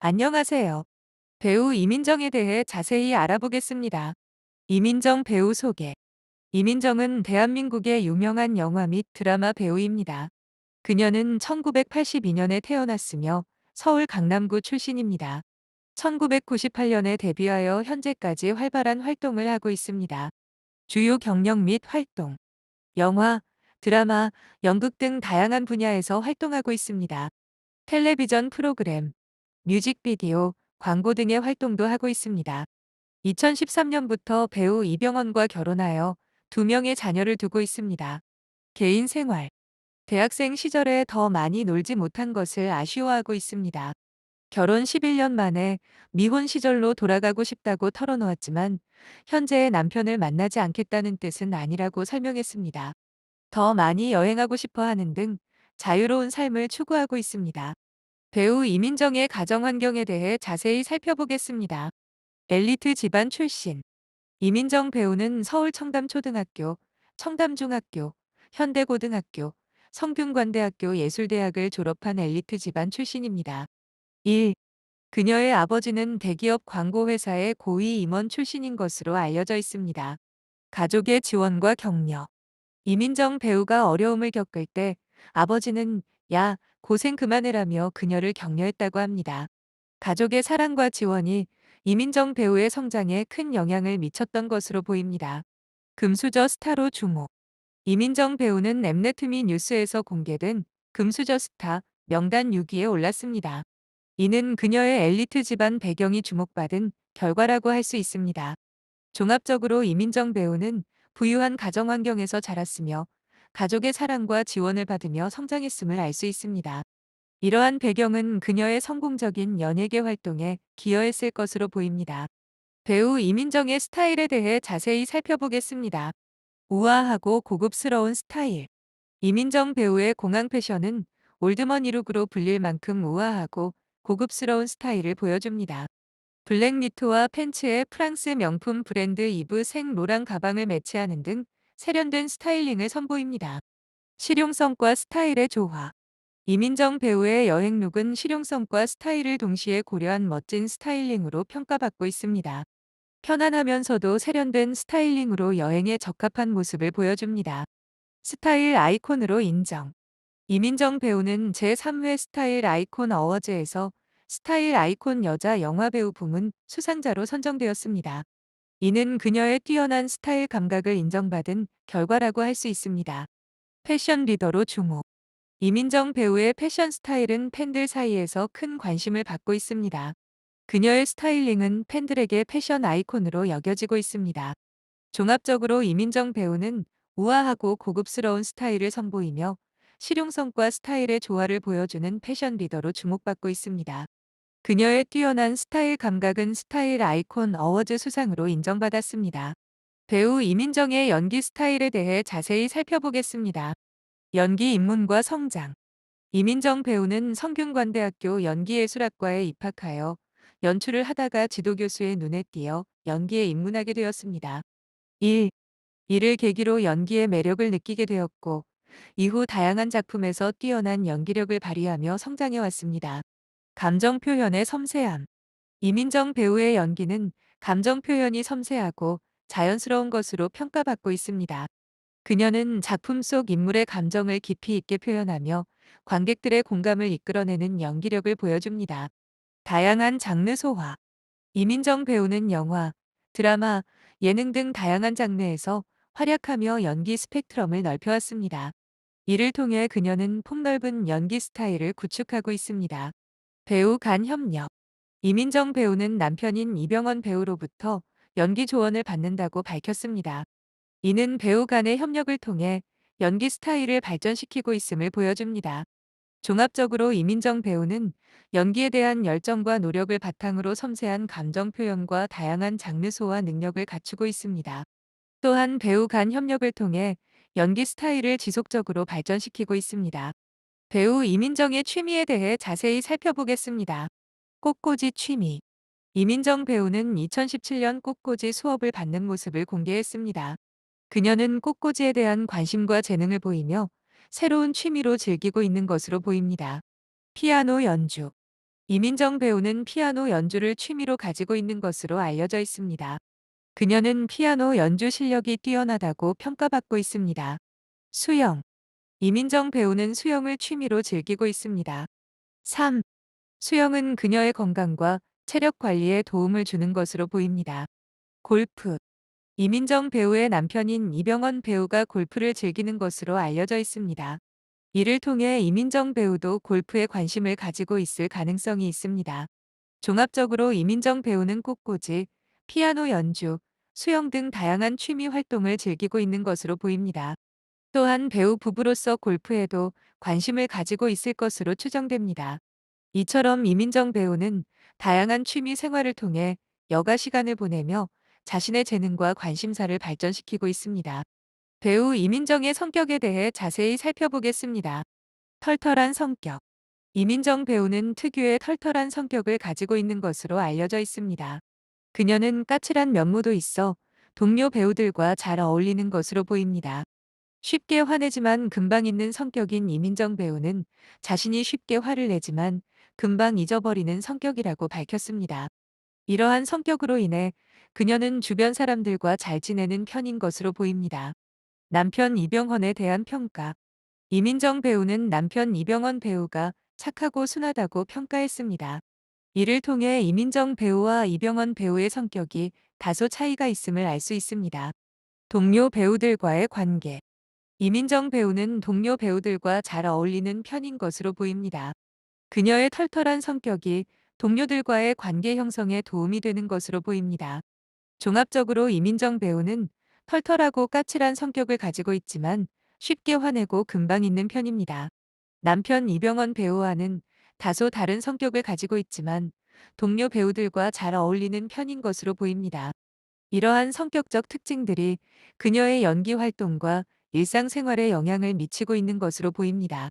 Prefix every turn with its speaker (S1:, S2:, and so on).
S1: 안녕하세요. 배우 이민정에 대해 자세히 알아보겠습니다. 이민정 배우 소개. 이민정은 대한민국의 유명한 영화 및 드라마 배우입니다. 그녀는 1982년에 태어났으며 서울 강남구 출신입니다. 1998년에 데뷔하여 현재까지 활발한 활동을 하고 있습니다. 주요 경력 및 활동. 영화, 드라마, 연극 등 다양한 분야에서 활동하고 있습니다. 텔레비전 프로그램, 뮤직비디오, 광고 등의 활동도 하고 있습니다. 2013년부터 배우 이병헌과 결혼하여 두 명의 자녀를 두고 있습니다. 개인 생활. 대학생 시절에 더 많이 놀지 못한 것을 아쉬워하고 있습니다. 결혼 11년 만에 미혼 시절로 돌아가고 싶다고 털어놓았지만 현재의 남편을 만나지 않겠다는 뜻은 아니라고 설명했습니다. 더 많이 여행하고 싶어 하는 등 자유로운 삶을 추구하고 있습니다. 배우 이민정의 가정 환경에 대해 자세히 살펴보겠습니다. 엘리트 집안 출신. 이민정 배우는 서울 청담초등학교, 청담중학교, 현대고등학교, 성균관대학교 예술대학을 졸업한 엘리트 집안 출신입니다. 1. 그녀의 아버지는 대기업 광고회사의 고위 임원 출신인 것으로 알려져 있습니다. 가족의 지원과 격려. 이민정 배우가 어려움을 겪을 때 아버지는 야, 고생 그만해라며 그녀를 격려했다고 합니다. 가족의 사랑과 지원이 이민정 배우의 성장에 큰 영향을 미쳤던 것으로 보입니다. 금수저 스타로 주목. 이민정 배우는 엠네트 미 뉴스에서 공개된 금수저 스타 명단 6위에 올랐습니다. 이는 그녀의 엘리트 집안 배경이 주목받은 결과라고 할 수 있습니다. 종합적으로 이민정 배우는 부유한 가정 환경에서 자랐으며 가족의 사랑과 지원을 받으며 성장했음을 알 수 있습니다. 이러한 배경은 그녀의 성공적인 연예계 활동에 기여했을 것으로 보입니다. 배우 이민정의 스타일에 대해 자세히 살펴보겠습니다. 우아하고 고급스러운 스타일. 이민정 배우의 공항 패션은 올드머니 룩으로 불릴 만큼 우아하고 고급스러운 스타일을 보여줍니다. 블랙 니트와 팬츠에 프랑스 명품 브랜드 이브 생 로랑 가방을 매치하는 등 세련된 스타일링을 선보입니다. 실용성과 스타일의 조화. 이민정 배우의 여행 룩은 실용성과 스타일을 동시에 고려한 멋진 스타일링으로 평가받고 있습니다. 편안하면서도 세련된 스타일링으로 여행에 적합한 모습을 보여줍니다. 스타일 아이콘으로 인정. 이민정 배우는 제3회 스타일 아이콘 어워즈에서 스타일 아이콘 여자 영화배우 부문 수상자로 선정되었습니다. 이는 그녀의 뛰어난 스타일 감각을 인정받은 결과라고 할 수 있습니다. 패션 리더로 주목. 이민정 배우의 패션 스타일은 팬들 사이에서 큰 관심을 받고 있습니다. 그녀의 스타일링은 팬들에게 패션 아이콘으로 여겨지고 있습니다. 종합적으로 이민정 배우는 우아하고 고급스러운 스타일을 선보이며 실용성과 스타일의 조화를 보여주는 패션 리더로 주목받고 있습니다. 그녀의 뛰어난 스타일 감각은 스타일 아이콘 어워즈 수상으로 인정받았습니다. 배우 이민정의 연기 스타일에 대해 자세히 살펴보겠습니다. 연기 입문과 성장. 이민정 배우는 성균관대학교 연기예술학과에 입학하여 연출을 하다가 지도교수의 눈에 띄어 연기에 입문하게 되었습니다. 1. 이를 계기로 연기의 매력을 느끼게 되었고, 이후 다양한 작품에서 뛰어난 연기력을 발휘하며 성장해 왔습니다. 감정 표현의 섬세함. 이민정 배우의 연기는 감정 표현이 섬세하고 자연스러운 것으로 평가받고 있습니다. 그녀는 작품 속 인물의 감정을 깊이 있게 표현하며 관객들의 공감을 이끌어내는 연기력을 보여줍니다. 다양한 장르 소화. 이민정 배우는 영화, 드라마, 예능 등 다양한 장르에서 활약하며 연기 스펙트럼을 넓혀왔습니다. 이를 통해 그녀는 폭넓은 연기 스타일을 구축하고 있습니다. 배우 간 협력. 이민정 배우는 남편인 이병헌 배우로부터 연기 조언을 받는다고 밝혔습니다. 이는 배우 간의 협력을 통해 연기 스타일을 발전시키고 있음을 보여줍니다. 종합적으로 이민정 배우는 연기에 대한 열정과 노력을 바탕으로 섬세한 감정 표현과 다양한 장르 소화 능력을 갖추고 있습니다. 또한 배우 간 협력을 통해 연기 스타일을 지속적으로 발전시키고 있습니다. 배우 이민정의 취미에 대해 자세히 살펴보겠습니다. 꽃꽂이 취미. 이민정 배우는 2017년 꽃꽂이 수업을 받는 모습을 공개했습니다. 그녀는 꽃꽂이에 대한 관심과 재능을 보이며 새로운 취미로 즐기고 있는 것으로 보입니다. 피아노 연주. 이민정 배우는 피아노 연주를 취미로 가지고 있는 것으로 알려져 있습니다. 그녀는 피아노 연주 실력이 뛰어나다고 평가받고 있습니다. 수영. 이민정 배우는 수영을 취미로 즐기고 있습니다. 3. 수영은 그녀의 건강과 체력 관리에 도움을 주는 것으로 보입니다. 골프. 이민정 배우의 남편인 이병헌 배우가 골프를 즐기는 것으로 알려져 있습니다. 이를 통해 이민정 배우도 골프에 관심을 가지고 있을 가능성이 있습니다. 종합적으로 이민정 배우는 꽃꽂이, 피아노 연주, 수영 등 다양한 취미 활동을 즐기고 있는 것으로 보입니다. 또한 배우 부부로서 골프에도 관심을 가지고 있을 것으로 추정됩니다. 이처럼 이민정 배우는 다양한 취미 생활을 통해 여가 시간을 보내며 자신의 재능과 관심사를 발전시키고 있습니다. 배우 이민정의 성격에 대해 자세히 살펴보겠습니다. 털털한 성격. 이민정 배우는 특유의 털털한 성격을 가지고 있는 것으로 알려져 있습니다. 그녀는 까칠한 면모도 있어 동료 배우들과 잘 어울리는 것으로 보입니다. 쉽게 화내지만 금방 잊는 성격인 이민정 배우는 자신이 쉽게 화를 내지만 금방 잊어버리는 성격이라고 밝혔습니다. 이러한 성격으로 인해 그녀는 주변 사람들과 잘 지내는 편인 것으로 보입니다. 남편 이병헌에 대한 평가. 이민정 배우는 남편 이병헌 배우가 착하고 순하다고 평가했습니다. 이를 통해 이민정 배우와 이병헌 배우의 성격이 다소 차이가 있음을 알 수 있습니다. 동료 배우들과의 관계. 이민정 배우는 동료 배우들과 잘 어울리는 편인 것으로 보입니다. 그녀의 털털한 성격이 동료들과의 관계 형성에 도움이 되는 것으로 보입니다. 종합적으로 이민정 배우는 털털하고 까칠한 성격을 가지고 있지만 쉽게 화내고 금방 잊는 편입니다. 남편 이병헌 배우와는 다소 다른 성격을 가지고 있지만 동료 배우들과 잘 어울리는 편인 것으로 보입니다. 이러한 성격적 특징들이 그녀의 연기 활동과 일상생활에 영향을 미치고 있는 것으로 보입니다.